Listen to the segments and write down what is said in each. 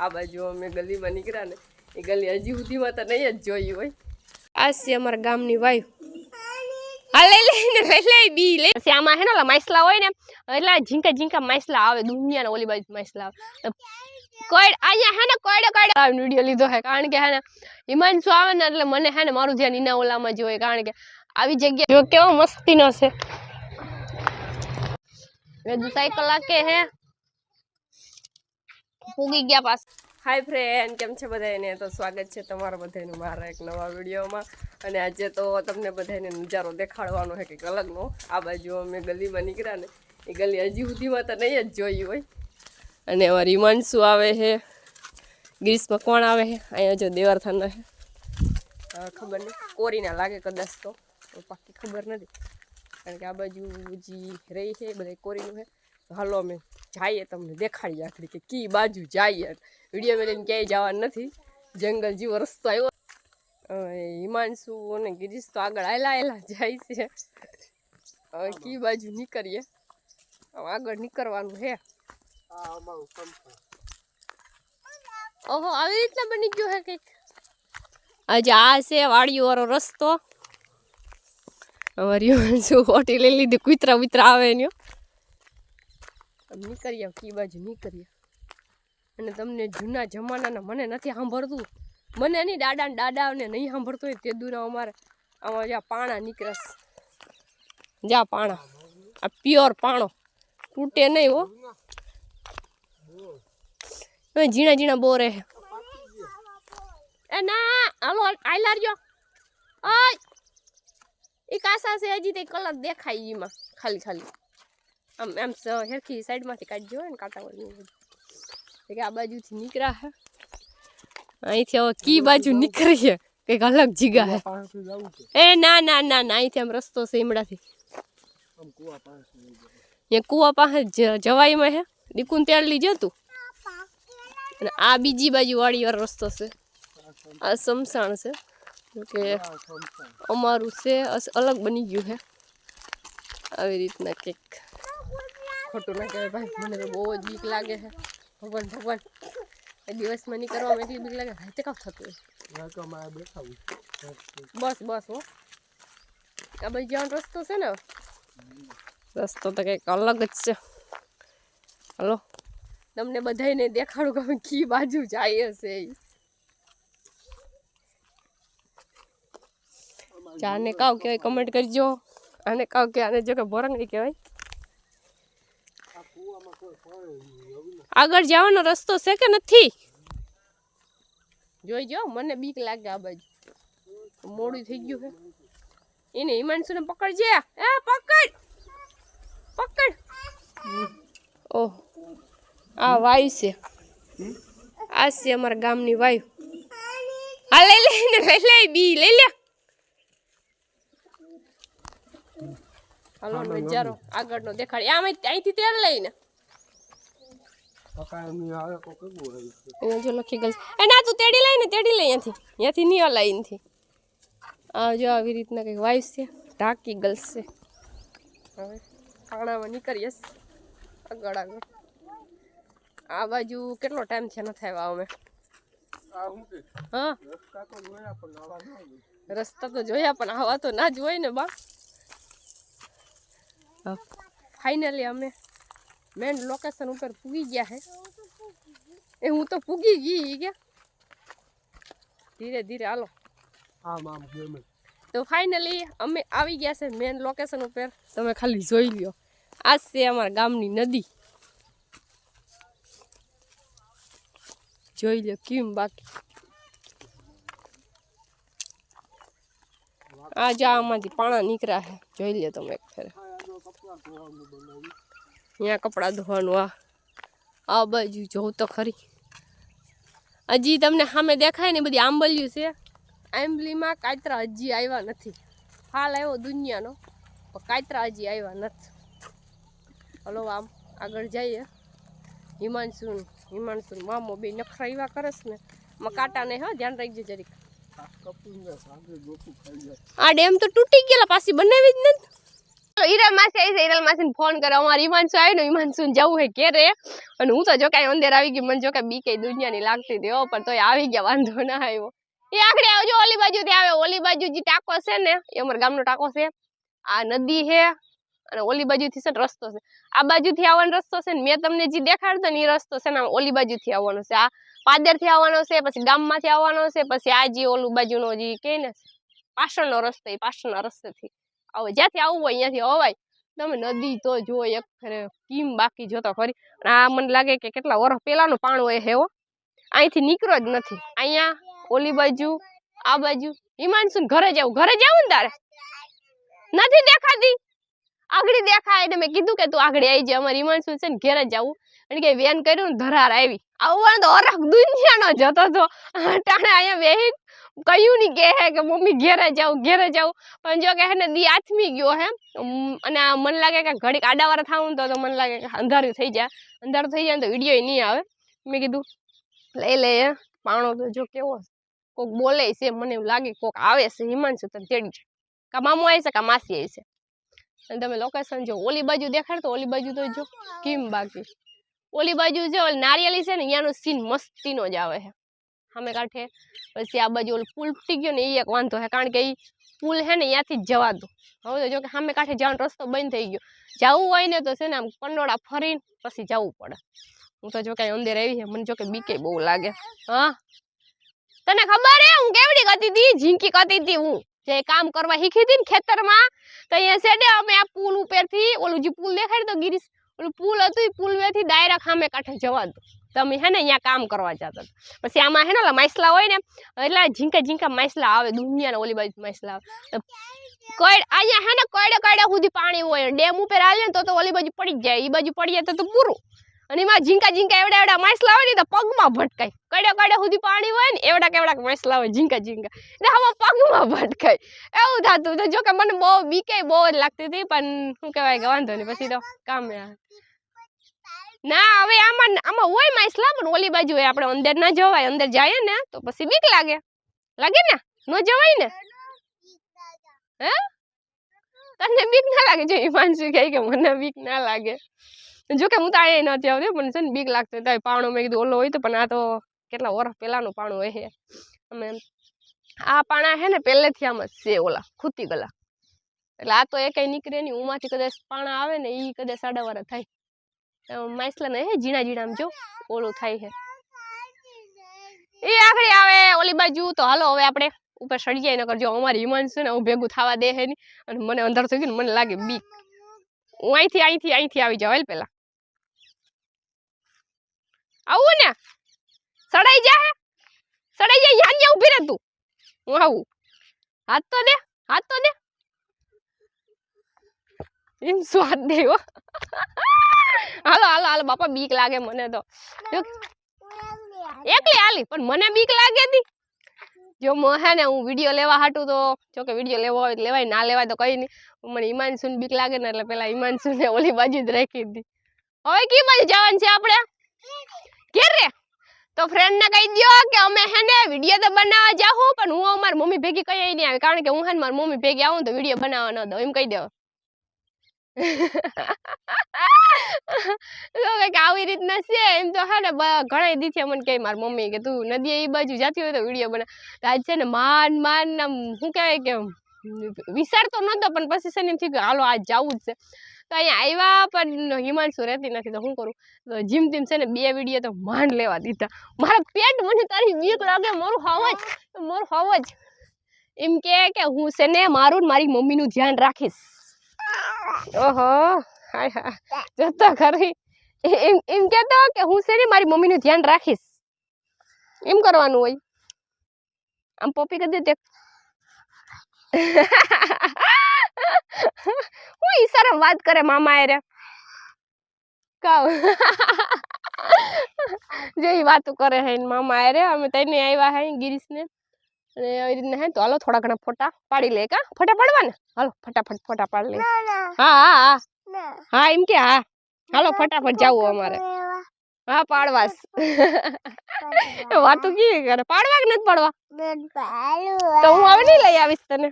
આ બાજુ અમે ગલીમાં નીકળ્યા ને એ ગલી હજી સુધીમાં તો નહીં જ જોઈ હોય. આ છે અમારા ગામની વાયુ. હા લઈ બી લે. પછી આમાં હે ને માછલા હોય ને એટલે ઝીંકા ઝીંકા માછલા આવે દુનિયાના ઓલી બાજુ માછલા આવે. કોઈ અહીંયા હે ને કોઈડે વિડીયો લીધો હે કારણ કે હે ને હિમાંશુ આવે ને એટલે મને હે ને મારું ધ્યાન ઇના ઓલામાં જ હોય કારણ કે આવી જગ્યા જો કેવો મસ્તીનો છે. વેદુ સાયકલ લાકે હે ઉગી ગયા પાસ. હાય ફ્રેન્ડ, કેમ છે બધાને? તો સ્વાગત છે તમારા બધાનું મારા એક નવા વિડીયોમાં. અને આજે તો તમને બધાને નજારો દેખાડવાનો છે કંઈક અલગનો. આ બાજુ અમે ગલીમાં નીકળ્યા ને એ ગલી હજી સુધીમાં તો નહીં જ જોઈ હોય. અને અમારી હિમાંશુ આવે છે, ગ્રીસમાં કોણ આવે છે, અહીંયા જો દેવરથાન છે, ખબર નહીં કોરીના લાગે કદાચ તો પાકી ખબર નથી કારણ કે આ બાજુ જે રહી છે બધા કોરીનું છે. હાલો અમે જઈએ, તમને દેખાડીએ આખરી કે કી બાજુ જઈએ. વિડીયો મેં લઈને ક્યાંય જવાનું નથી, જંગલ જેવો રસ્તો આવ્યો. હિમાંશુ અને ગિરીશ તો આગળ આયલા જાય છે. હવે કી બાજુ નીકળીએ, આગળ નીકળવાનું છે. ઓહો, આવી રીતના બની ગયો હે કંઈક. આજે આ છે વાડીઓ વાળો રસ્તો. અમારી હિમાંશુ હોટી લઈ લીધી, કૂતરા બુતરા આવે ને નીકળીએ કી બાજુ નીકળીએ. અને તમને જૂના જમાનાના મને નથી સાંભળતું, મને નહીં દાદાને નહીં સાંભળતું હોય તે દૂર અમારે આમાં જ્યાં પાણા નીકળે જ્યાં પાણા આ પ્યોર પાણો તૂટે નહીં હો. ઝીણા ઝીણા બોરે એ ના હાલો આઈ લારજો. ઓય એ કાસા છે હજી તે કલર દેખાય એમાં ખાલી આમ એમ હેરખી સાઈડમાંથી કાઢજો ને કાંટા વાળી કે આ બાજુથી નીકળ્યા હે. અહીંથી હવે કી બાજુ નીકળીએ કંઈક અલગ જીગા હે. એ ના ના ના ના અહીંથી આમ રસ્તો છે ઈમડાથી અહીંયા કુવા પાસે જવાઈમાં હે દીકુન તેડ લીધું તું. અને આ બીજી બાજુ વાળી વાળો રસ્તો છે, આ સમસાણ છે કે અમારું છે અલગ બની ગયું છે આવી રીતના. કંઈક ખોટું ના કહેવાય ભાઈ, મને તો બહુ જ બીક લાગે છે. ભગવાન એ દિવસમાં નહીં કરવામાં એટલી બીક લાગે હાથે કામ થતું હોય. બસ હો આ બાજુ જવાનો રસ્તો છે ને, રસ્તો તો કંઈક અલગ જ છે. હલો તમને બધાને દેખાડું કે અમે કી બાજુ જઈએ છે. આને કાવ કહેવાય કમેન્ટ કરજો, આને કાવ કે આને જો કે બોરંગડી કહેવાય. આગળ જવાનો રસ્તો છે કે નથી જોઈજો, મને બીક લાગે આ બાજુ મોડું થઈ ગયું છે. એને હિમાંશુ ને પકડજે, એ પકડ. ઓહ આ વાયુ છે, આ છે અમારા ગામની વાયુ. હા લઈ બી લઈ લે. હાલો નજારો આગળનો દેખાડી. આમ અહીંથી તેડ લઈને જો લખી ગઈ. એ ના તું તેડી લઈ અહીંયાથી નહીં હલાય અહીંથી. આ જો આવી રીતના કંઈક વાયુ છે, ઢાકી ગલશે. હવે પાણામાં નીકળીએ આગળ. આ બાજુ કેટલો ટાઈમ છે નથી આવ્યા અમે. હા રસ્તા તો જોયા પણ આવા તો ના જ હોય ને બા. ફાઇનલી અમે મેન લોકેશન ઉપર પૂગી ગયા છે. એ હું તો પૂગી ગઈ કે ધીરે ધીરે હાલો. તો ફાઇનલી અમે આવી ગયા છે મેન લોકેશન ઉપર. તમે ખાલી જોઈ લ્યો, આ છે અમારા ગામની નદી. જોઈ લો કેમ બાકી. આ જા આમાંથી પાણા નીકળ્યા છે, જોઈ લો તમે એક ફેરે. અહીંયા કપડાં ધોવાનું. આ બાજુ જોઉં તો ખરી, હજી તમને સામે દેખાય ને બધી આંબલિયું છે. આંબલીમાં કાતરા હજી આવ્યા નથી. હાલ આવ્યો દુનિયાનો પણ કાતરા હજી આવ્યા નથી. હલો આમ આગળ જઈએ. હિમાંશુ મામો બે નખરા એવા કરે છે ને એમાં કાંટા ને. હા ધ્યાન રાખજો જરીક. આ ડેમ તો તૂટી ગયેલા, પાછી બનાવી જ નથી. હિરલ માસી આવી છે, હિરલ માસીને ફોન કરે અમારે ઈમાનસુ આવી ને ઈમાનસુ જવું હે ઘેરે અને હું તો જો કાંઈ અંદર આવી ગઈ મને જો કે બી કઈ દુનિયાની લાગતી હતી પણ તોય આવી ગયા વાંધો ના આવ્યો એ આખડે આવજો ઓલી બાજુથી આવે ઓલી બાજુ જે ટાંકો છે ને એ અમારા ગામનો ટાંકો છે આ નદી છે અને ઓલી બાજુથી છે રસ્તો છે આ બાજુથી આવવાનો રસ્તો છે ને મેં તમને જે દેખાડતો ને એ રસ્તો છે ને ઓલી બાજુથી આવવાનો છે આ પાદરથી આવવાનો છે પછી ગામમાંથી આવવાનો છે પછી આ જે ઓલું બાજુનો જે કે ને પાછળનો રસ્તો એ પાછળના રસ્તેથી આવે જ્યાંથી આવવું હોય અહીંયાથી અવાય તમે નદી તો જો એક ફરે કેમ બાકી જોતો ખરી આ મને લાગે કે કેટલા વર્ષ પહેલાનું પાણું એ હેવો અહીંથી નીકળો જ નથી અહીંયા ઓલી બાજુ આ બાજુ હિમાંશુ ઘરે જવું ને તારે નથી દેખાતી આગળ દેખાય એટલે મેં કીધું કે તું આગળ આવી જાય અમારે હિમાંશુ છે ને ઘેરે જવું અને કે વેન કર્યું ને ધરાર આવી આવવાનું તો અરખ દુનિયાનો જતો હતો ટાણે અહીંયા બેહી કયું ની કે મમ્મી ઘેરે જાઉં પણ જો કે હે ને દી આથમી ગયો હે અને મને લાગે કે ઘડીક આડાવાળા થાવું તો મને લાગે કે અંધારું થઈ જાય ને તો વિડીયો નહીં આવે મેં કીધું લઈ લે પાણો તો જો કેવો કોક બોલે છે મને એવું લાગે કોક આવે છે હિમાંશુ તને તેડી જાય કા મામો આવે છે કા માસી આવે છે અને તમે લોકેશન જો ઓલી બાજુ દેખાડ તો ઓલી બાજુ તો જો કેમ બાકી ઓલી બાજુ છે ઓલી નારિયેલી છે ને અહીંયાનો સીન મસ્તીનો જ આવે છે સામે કાંઠે પછી આ બાજુ ઓલું પુલ તૂટી ગયો ને એ એક વાંધો છે કારણ કે એ પુલ છે ને ત્યાંથી જ જવા દો હવે તો જો કે સામે કાંઠે જવાનો રસ્તો બંધ થઈ ગયો જવું હોય ને તો છે ને આમ કંડોળા ફરીને પછી જવું પડે હું તો જો કઈ અંદર આવી છે મને જો કે બીકે બહુ લાગે હા તને ખબર હે હું કેવડી કરતી હતી ઝીંકી કરતી હતી હું જે કામ કરવા શીખી હતી ને ખેતરમાં તો અહીંયા સેડે અમે આ પુલ ઉપરથી ઓલું જે પુલ દેખાય તો ગિરીશ ઓલું પુલ હતું એ પુલ વેથી ડાયરેક્ટ સામે કાંઠે જવા દો તમે હે ને અહીંયા કામ કરવા જતા પછી આમાં હે ને ઓલા માછલા હોય ને એટલે ઝીંકા માછલા આવે દુનિયાના ઓલી બાજુ માછલા આવે કોઈ અહીંયા હે ને કડે સુધી પાણી હોય ડેમ ઉપર હાલે ને તો ઓલી બાજુ પડી જાય એ બાજુ પડી જાય તો પૂરું અને એમાં ઝીંકા એવડા માછલા હોય ને તો પગમાં ભટકાય કડે સુધી પાણી હોય ને એવડા માછલા હોય ઝીંકા એટલે આમાં પગમાં ભટકાય એવું થતું તો જો કે મને બહુ બીકે બહુ જ લાગતી હતી પણ શું કહેવાય વાંધો નહીં પછી તો કામ ના હવે આમાં હોય માછલા પણ ઓલી બાજુ હોય આપણે અંદર ના જવાય અંદર જાય ને તો પછી બીક લાગે ને ન જવાય ને હે તને બીક ના લાગે જો હિમાંશુ કહે કે મને બીક ના લાગે જો કે હું તો અહીંયા નથી આવતી પણ છે ને બીક લાગતી તો પાણું મેં કીધું ઓલો હોય તો પણ આ તો કેટલા વર્ષ પહેલાનું પાણું હોય અમે આ પાણા હે ને પહેલેથી આમ જ છે ઓલા ખૂતી ગલા એટલે આ તો એ કઈ નીકળે નહીં ઉમાંથી કદાચ પાણા આવે ને એ કદાચ સાડાવાળા થાય માછલા ને હે ઝીણા આમ જો ઓલું થાય છે એ આખરી આવે ઓલી બાજુ તો હાલો હવે આપણે ઉપર ચડી જાય ન કરજો અમારી હિમાંશુ ને હું ભેગું થવા દે હે નહીં અને મને અંદર થઈ ગયું મને લાગે બીક હું અહીંથી આવી જાવ પેલા આવું ને સડાઈ જાય યાં ઉભી રહે તું હું આવું હાથ તો દે એમ સ્વાદ દેવો હાલો બાપા બીક લાગે મને તો એકલી હાલી પણ મને બીક લાગે હતી જો હે ને હું વિડીયો લેવા હાટું તો જો કે વિડીયો લેવો હોય લેવાય ના લેવાય તો કઈ નહીં મને હિમાંશુ ને બીક લાગે ને એટલે પેલા હિમાંશુ ને ઓલી બાજુ જ રાખી હતી હવે કી બાજુ જવાનું છે આપણે ઘેરે તો ફ્રેન્ડ ને કહી દો કે અમે હે ને વિડીયો તો બનાવવા જાઉં પણ હું અમારી મમ્મી ભેગી કઈ નહીં આવે કારણ કે હું હે ને મારી મમ્મી ભેગી આવું તો વિડીયો બનાવવા ન દઉં એમ કહી દો આવી રીતના છે એમ તો હે ને ઘણા દીથી મને કહે મારી મમ્મી કે તું નદી એ બાજુ જાતી હોય તો વિડીયો બના આજ છે ને માન શું કહેવાય કે વિચારતો નતો પણ પછી છે ને એમ થયું કે હાલો આજ જવું જ છે તો અહીંયા આવ્યા પણ હિમાંશુ રહેતી નથી તો શું કરું તો જીમ છે ને 2 વિડીયો તો માંડ લેવા દીધા મારા પેટ મને તારી બીક લાગે મારું હવજ એમ કે હું છે ને મારું મારી મમ્મીનું ધ્યાન રાખીશ ઓહો હાય જતો ખરી એમ કેતો કે હું છે ને મારી મમ્મીનું ધ્યાન રાખીશ એમ કરવાનું હોય આમ પોપી કરી દે હું ઈશારા વાત કરે મામા એ રે કાવ જે વાતો કરે હે મામા એ રે અમે તઈને આવ્યા હે ગિરીશ ને અને આવી રીતના હે તો હાલો થોડા ઘણા ફોટા પાડી લે કા ફોટા પાડવા ને હાલો ફટાફટ ફોટા પાડી લે હા એમ કે હા હાલો ફટાફટ જાવું અમારે હા પાડવાસ વાતો કેવી કરે પાડવા કે નથી પાડવા તો હું હવે નહીં લઈ આવીશ તને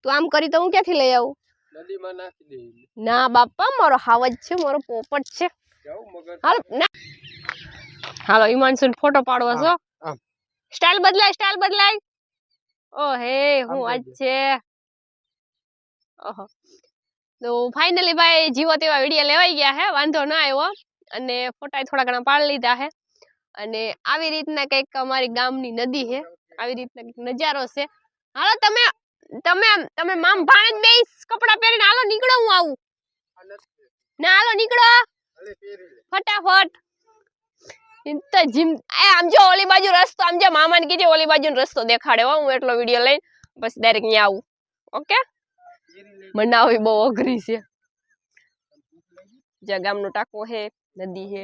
તું આમ કરી તો હું ક્યાંથી લઈ આવું નદીમાં નાખી દે. ના બાપા મારો હાવજ છે, મારો પોપટ છે. જાવ મગર. હાલો ના હાલો ઈમાનસુન ફોટો પાડવો છો. સ્ટાઇલ બદલાય. ઓ હે હું આજ છે. ઓહો તો ફાઇનલી ભાઈ જીવો તેવા વિડિયો લેવાઈ ગયા હે, વાંધો ના આવ્યો અને ફોટા થોડા ઘણા પાડી લીધા હે અને આવી રીતના કંઈક અમારી ગામની નદી છે, આવી રીતના કંઈક નજારો છે. હાલો તમે તમે તમે મામ ભાણે જ બેસ કપડા પહેરીને હાલો નીકળો, હું આવું. ના હાલો નીકળો ફટાફટ. તો જીમ આમ જો ઓલી બાજુ રસ્તો, આમ જો મામાને કીજે ઓલી બાજુનો રસ્તો દેખાડે હો, હું એટલો વિડિયો લઈને બસ ડાયરેક્ટ અહીંયા આવું. ઓકે બનાવી બહુ અઘરી છે. જ્યાં ગામનો ટાંકો હે, નદી હે,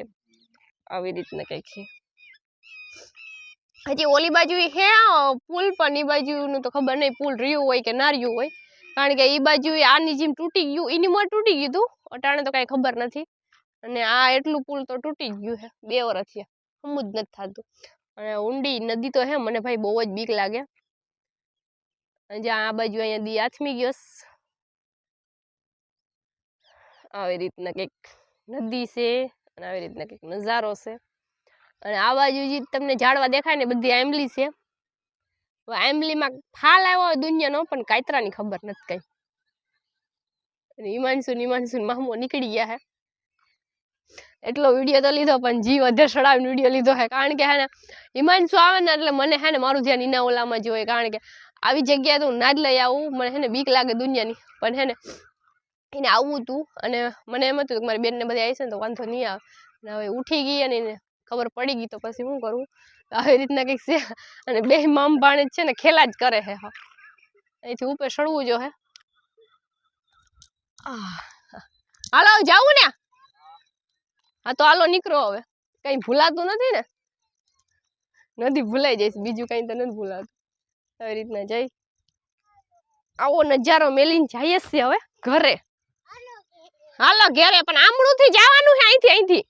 આવી રીતના કંઈક છે. હજી ઓલી બાજુ હે પુલ, પણ ઈ બાજુનું તો ખબર નહીં પુલ રહ્યું હોય કે ના રહ્યું હોય, કારણ કે ઈ બાજુ આની જેમ તૂટી ગયું, એની મોર તૂટી ગયું હતું, અટાણે તો કઈ ખબર નથી. અને આ એટલું પુલ તો તૂટી ગયું છે, 2 વર્ષ થયા, સમજ નથી થતું. અને ઊંડી નદી તો હે, મને ભાઈ બહુ જ બીક લાગે. જ્યાં આ બાજુ અહીંયા દી આથમી ગયો, આવી રીતના કંઈક નદી છે અને આવી રીતના કંઈક નજારો છે. અને આ બાજુ જે તમને ઝાડવા દેખાય ને બધી આંબલી છે. આંબલીમાં ફાલ આવ્યો હોય દુનિયાનો, પણ કાતરાની ખબર નથી કઈ. અને ઈમાનસુન મામો નીકળી ગયા હે. એટલો વિડીયો તો લીધો, પણ જીવ અધર સડાવીને વિડીયો લીધો હે, કારણ કે હે ને ઈમાનસુ આવે ને એટલે મને હે ને મારું ધ્યાન ઇના ઓલામાં જ હોય, કારણ કે આવી જગ્યાએ તો હું ના જ લઈ આવું, મને હે ને બીક લાગે દુનિયાની. પણ હે ને એને આવવું હતું અને મને એમ હતું કે મારી બેનને બધા આવી છે ને તો વાંધો નહીં આવે. અને હવે ઉઠી ગઈ અને એને ખબર પડી ગઈ તો પછી શું કરવું, આવી રીતના કંઈક છે. અને 2 મામ ભાણેજ છે ને ખેલા જ કરે હે. અહીંથી ઉપર ચડવું જો હે. હાલો જાવું ને? હા તો હાલો નીકળો હવે, કઈ ભૂલાતું નથી ને? નદી ભૂલાઈ જઈશ, બીજું કઈ તો નથી ભૂલાતું. આવી રીતના જઈ આવો નજારો મેલીને જઈએ છે હવે ઘરે. હાલો ઘરે, પણ આમળું થી જવાનું છે, અહીંથી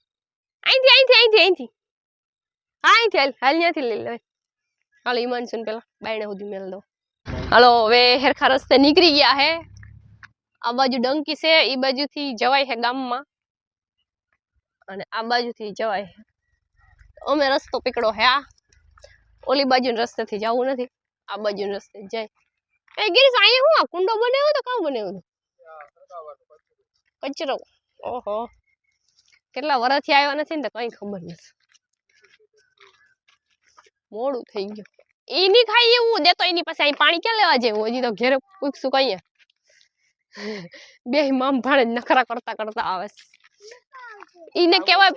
હાલ ત્યાંથી લઈ લે. હાલો ઈમાનસુન પેલા બાયણે સુધી મેલ દો. હાલો હવે હેરખા રસ્તે નીકળી ગયા હે. આ બાજુ ડંકી છે, ઈ બાજુથી જવાય છે ગામમાં, અને આ બાજુથી જવાય છે. અમે રસ્તો પકડો હે, આ ઓલી બાજુના રસ્તેથી જવું નથી, આ બાજુના રસ્તે જાય. એ ગિરીશ અહીંયા હું કુંડો બનાવ્યો તો કામ બનાવ્યો કચરો? ઓહો કેટલા વર્ષથી આવ્યા નથી ને તો કઈ ખબર નથી, મોડું થઈ ગયું. એની ખાઈ એવું દેતો, એની પાસે અહીં પાણી ક્યાં લેવા જાય? હજી તો ઘેરે પૂછશું કહીએ. 2 મામ ભાણે નખરા કરતા આવે. ઈને કહેવાય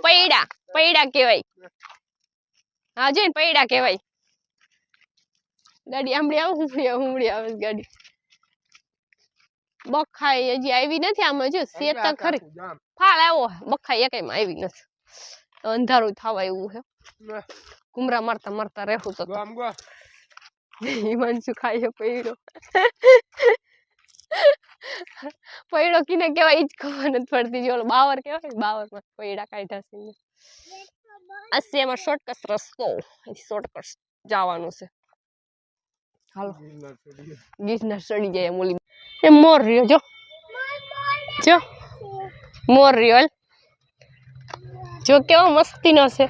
પૈડા કહેવાય. હા જોઈને પૈડા કહેવાય. ગાડી આમડી આવે, હુમડી આવે ગાડી. બખાઈ હજી આવી નથી. આમાં જો સેત ખરી ફાલ આવ્યો, બખાઈ એકેયમાં આવી નથી. અંધારું થવા એવું છે, કુમરા મારતા રહેવું તો. ઈમાનસુ ખાય પૈડો કિને કેવાય ઈ જ ખબર નથી પડતી. જો બાવર કેવાય, બાવરમાં પૈડા કાઢ્યા છે. આ છે એમાં શોર્ટકટ રસ્તો, શોર્ટકટ જવાનું છે. હાલો ગિરનાર ચડી જાય. એમ ઓલી એ મોર રહ્યો, જો મોર રહ્યો, જો કેવો મસ્તીનો છે.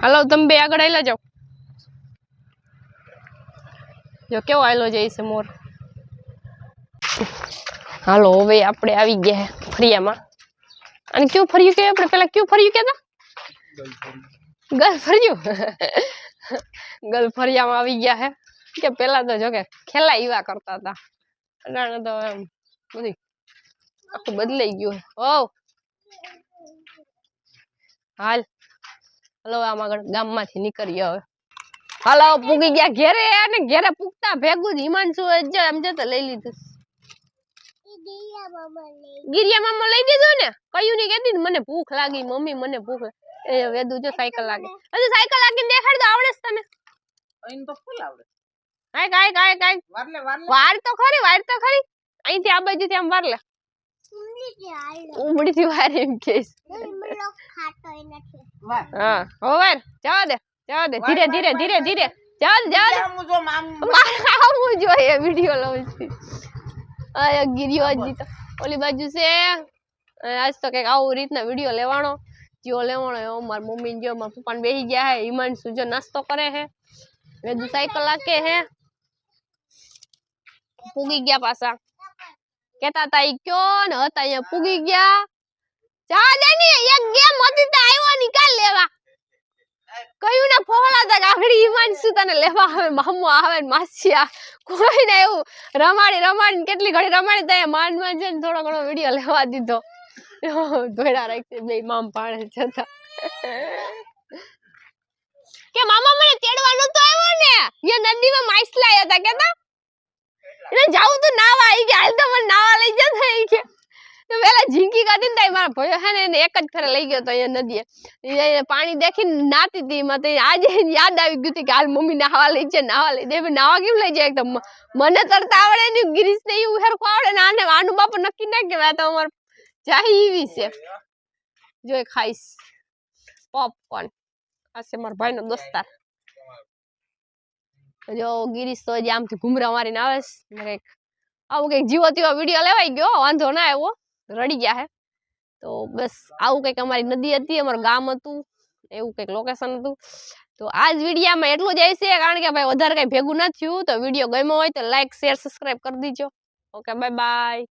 હાલો તમે 2 આગળ આયલા જાઓ. જો કેવો આયલો જાય છે મોર. હાલો હવે આપણે આવી ગયા ફરિયામાં. અને ક્યું ફર્યું કે આપણે પેલા ક્યું ફર્યું કેતા? ગલ ફર્યું. ગલ ફરિયામાં આવી ગયા હે. કે પેલા તો જો કે ખેલા ઈવા કરતા હતા, અટાણે તો એમ બધી આખું બદલાઈ ગયું. ઓ હાલ હલો આમાં ગામમાંથી નીકળીએ હવે. હાલો પૂગી ગયા ઘેરે, અને ઘેરે પૂગતા ભેગું જ હિમાંશુ આમ જતા લઈ લીધું. ગિરિયા મામા લઈ દીધું ને, કયું ની કેતી મને ભૂખ લાગી મમ્મી, મને ભૂખ. એ વેદુ જો સાયકલ લાગે, હજુ સાયકલ લાગીને દેખાડ દો. આવડે છે તને? અહીં તો ફૂલ આવડે. કાઈ વાર તો ખરી. અહીંથી આ બાજુથી આમ વાર લે. ઉમડીથી વાર એમ કેસ. હા હો વાર જવા દે ધીરે. જાવ મારે આવું જોઈએ વિડિયો લઉં છું આ ગિરિયો હજી તો ઓલી બાજુ છે આજ તો કઈક આવું રીતના વિડિયો લેવાનો જીઓ લેવાનો એવો મારી મમ્મી જો મારા પપ્પા ને બેસી ગયા હે હિમાંશુ જો નાસ્તો કરે હે વેદુ સાયકલ હાકે હે પૂગી ગયા પાછા કેતા તા ઈ કયો ને હતા અહીંયા પૂગી ગયા જા દેની એક ગેમ હતી તો આવ્યો નિકાલ લેવા કયું ને ફોલા તા આગળી હિમાંશુ તને લેવા આવે મામુ આવે ને માસી આ કોઈ ને એવું રમાડી કેટલી ઘડી રમાડી તા માંડ છે થોડો ઘણો વિડિયો લેવા દીધો ધોડા રાખતે બે મામ પાડે જતા કે મામા મને તેડવા નતો આવ્યો ને યે નદીમાં માછલા હતા કેતા એને જાવ તો નાવા આવી ગયા હાલ તો મને નાવા લઈ જતા ઈ કે તો પેલા ઝીંકી કાઢી ને મારા ભયો હે ને એને એક જ ફેરે લઈ ગયો તો એ નદીએ એ પાણી દેખીને નાતી હતી મતે આજે યાદ આવી ગયું કે હાલ મમ્મી નાવા લઈ જાય નાવા લઈ દે નાવા કેમ લઈ જાય એકદમ મને તરતા આવડે ને ગિરીશ ને એવું હેરકો આવડે ને આને આનું બાપુ નક્કી ના કે આ તો અમાર ચાહી ઈવી છે જોઈ ખાઈશ પોપકોર્ન આ છે મારા ભાઈનો દોસ્તાર જો ગિરીશ તો આમથી ઘુમરા મારીને આવે છે કઈક આવું કઈક જીવો તેવો વિડીયો લેવાઈ ગયો વાંધો ના આવ્યો રડી ગયા હે તો બસ આવું કઈક અમારી નદી હતી અમારું ગામ હતું એવું કઈક લોકેશન હતું તો આજ વિડીયામાં એટલું જ આવશે કારણ કે ભાઈ વધારે કઈ ભેગું ન થયું તો વિડીયો ગમ્યો હોય તો લાઈક શેર સબસ્ક્રાઇબ કરી દીજો ઓકે બાય બાય